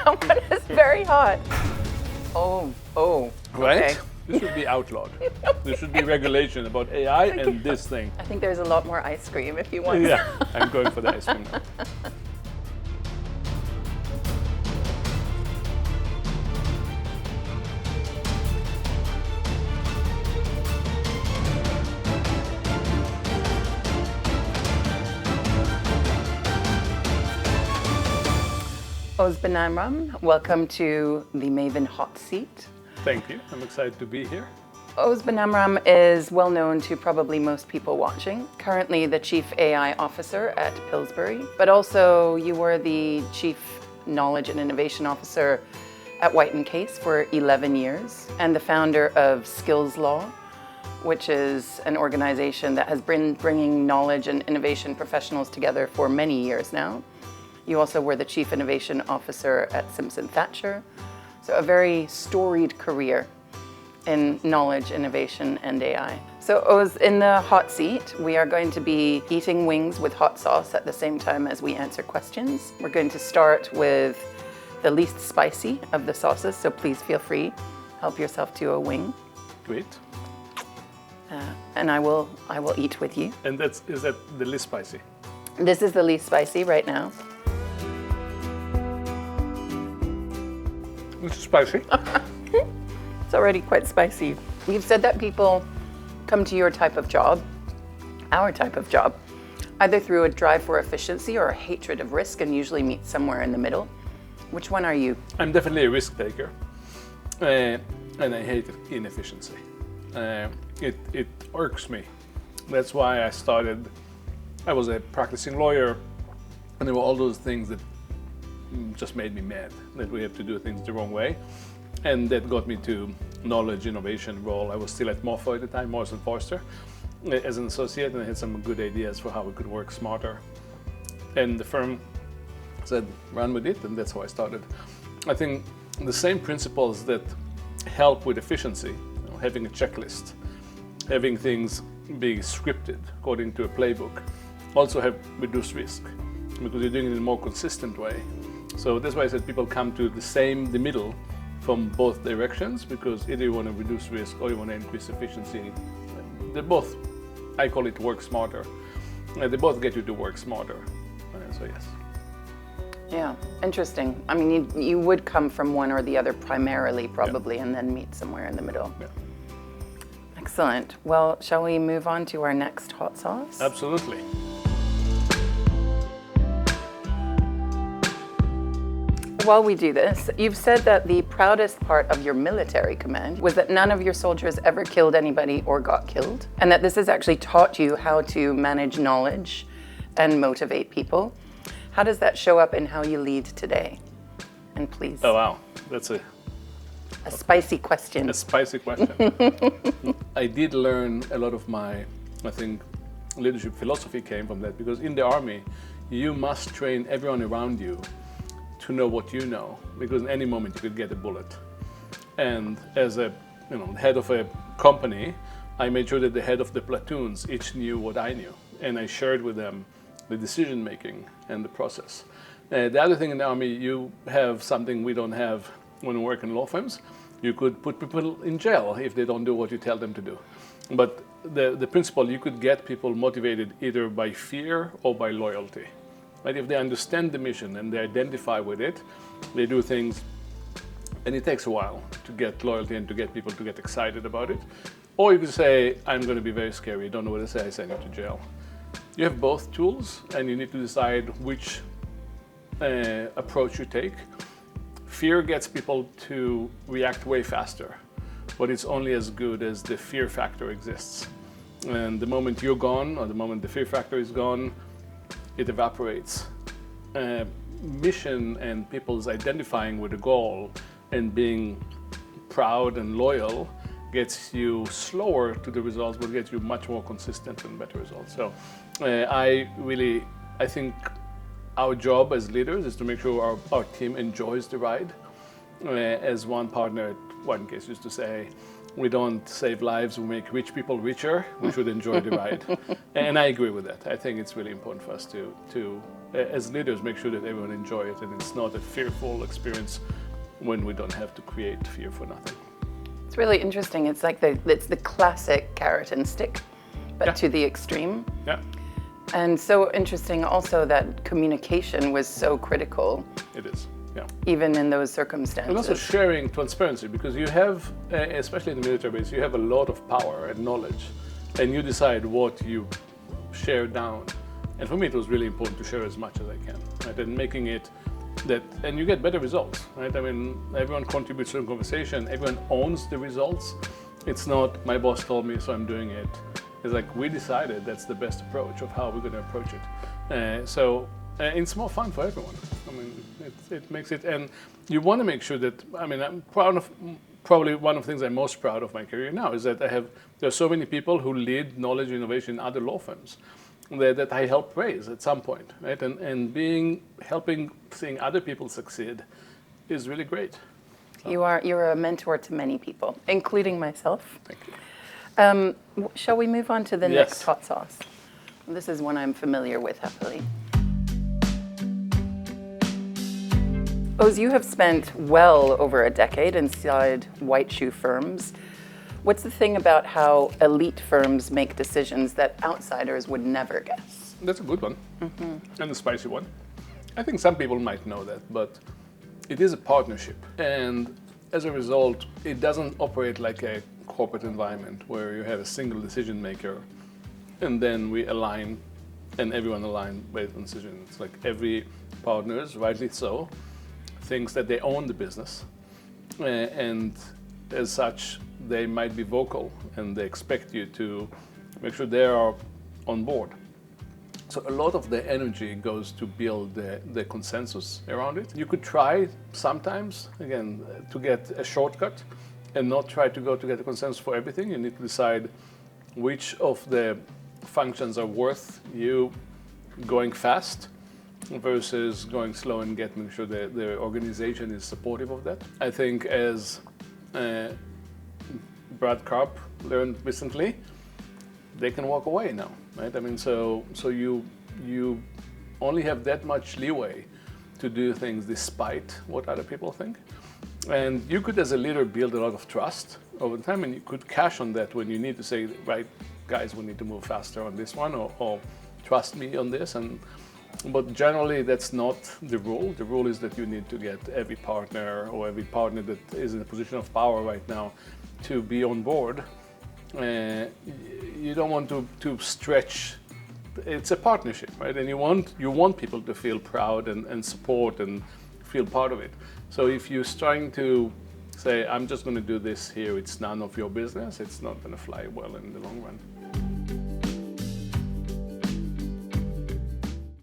Someone is very hot. Oh, Right? okay. This should be outlawed. There should be regulation about AI and this thing. I think there's a lot more ice cream if you want. Yeah, I'm going for the ice cream now. Benamram, welcome to the Maeven hot seat. Thank you. I'm excited to be here. Benamram is well known to probably most people watching. Currently the Chief AI Officer at Pillsbury, but also you were the Chief Knowledge and Innovation Officer at White & Case for 11 years and the founder of Skills Law, which is an organization that has been bringing knowledge and innovation professionals together for many years now. You also were the Chief Innovation Officer at Simpson Thacher. So a very storied career in knowledge, innovation, and AI. So Oz, in the hot seat, we are going to be eating wings with hot sauce at the same time as we answer questions. We're going to start with the least spicy of the sauces, so please feel free, help yourself to a wing. Great. And I will eat with you. And is that the least spicy? This is the least spicy right now. It's spicy. It's already quite spicy. You've said that people come to your type of job, our type of job, either through a drive for efficiency or a hatred of risk, and usually meet somewhere in the middle. Which one are you? I'm definitely a risk taker, and I hate inefficiency. It irks me. That's why I was a practicing lawyer, and there were all those things that just made me mad, that we have to do things the wrong way. And that got me to knowledge innovation role. I was still at Mofo at the time, Morrison Foerster, as an associate, and I had some good ideas for how we could work smarter. And the firm said, run with it, and that's how I started. I think the same principles that help with efficiency, having a checklist, having things being scripted according to a playbook, also have reduced risk, because you're doing it in a more consistent way. So that's why I said people come to the middle from both directions, because either you want to reduce risk or you want to increase efficiency. They both, I call it work smarter. They both get you to work smarter. So yes. Yeah, interesting. I mean, you would come from one or the other primarily, probably, and then meet somewhere in the middle. Yeah. Excellent. Well, shall we move on to our next hot sauce? Absolutely. While we do this, you've said that the proudest part of your military command was that none of your soldiers ever killed anybody or got killed, and that this has actually taught you how to manage knowledge and motivate people. How does that show up in how you lead today? And please. Oh wow, that's a spicy question. A spicy question. I did learn a lot of my, I think, leadership philosophy came from that, because in the army, you must train everyone around you to know what you know, because in any moment you could get a bullet. And as a head of a company, I made sure that the head of the platoons each knew what I knew, and I shared with them the decision making and the process. The other thing in the army, you have something we don't have when we work in law firms. You could put people in jail if they don't do what you tell them to do. But the principle, you could get people motivated either by fear or by loyalty. Right? If they understand the mission and they identify with it, they do things, and it takes a while to get loyalty and to get people to get excited about it. Or you could say, I'm going to be very scary, don't know what to say, I send you to jail. You have both tools, and you need to decide which approach you take. Fear gets people to react way faster, but it's only as good as the fear factor exists. And the moment you're gone, or the moment the fear factor is gone, it evaporates. Mission and people's identifying with a goal and being proud and loyal gets you slower to the results, but gets you much more consistent and better results. So I think our job as leaders is to make sure our team enjoys the ride. As one partner at White & Case used to say, we don't save lives, we make rich people richer, we should enjoy the ride. And I agree with that. I think it's really important for us to as leaders, make sure that everyone enjoy it and it's not a fearful experience when we don't have to create fear for nothing. It's really interesting. It's like it's the classic carrot and stick, but to the extreme. Yeah, And so interesting also that communication was so critical, it is. Yeah. even in those circumstances. And also sharing transparency, because you have, especially in the military base, you have a lot of power and knowledge, and you decide what you share down. And for me, it was really important to share as much as I can, right? And making it that, and you get better results, right? I mean, everyone contributes to the conversation, everyone owns the results. It's not, my boss told me, so I'm doing it. It's like, we decided that's the best approach of how we're going to approach it. So it's more fun for everyone. I mean, it makes it, and you want to make sure that, I mean, I'm proud of, probably one of the things I'm most proud of my career now is that there are so many people who lead knowledge innovation in other law firms that I helped raise at some point, right? And helping seeing other people succeed is really great. So. You're a mentor to many people, including myself. Thank you. Shall we move on to the Yes. next hot sauce? This is one I'm familiar with, happily. Oz, you have spent well over a decade inside white shoe firms. What's the thing about how elite firms make decisions that outsiders would never guess? That's a good one, and a spicy one. I think some people might know that, but it is a partnership. And as a result, it doesn't operate like a corporate environment where you have a single decision maker and then we align and everyone align based on decisions. It's like every partners, rightly so, thinks that they own the business, and as such they might be vocal and they expect you to make sure they are on board. So a lot of the energy goes to build the consensus around it. You could try sometimes, again, to get a shortcut and not try to go to get a consensus for everything. You need to decide which of the functions are worth you going fast versus going slow and making sure that the organization is supportive of that. I think as Brad Karp learned recently, they can walk away now, right? I mean, so you only have that much leeway to do things despite what other people think. And you could, as a leader, build a lot of trust over time, and you could cash on that when you need to say, right, guys, we need to move faster on this one, or trust me on this. But generally, that's not the rule. The rule is that you need to get every partner or every partner that is in a position of power right now to be on board. You don't want to stretch. It's a partnership, right? And you want people to feel proud and support and feel part of it. So if you're trying to say, I'm just going to do this here, it's none of your business, it's not going to fly well in the long run.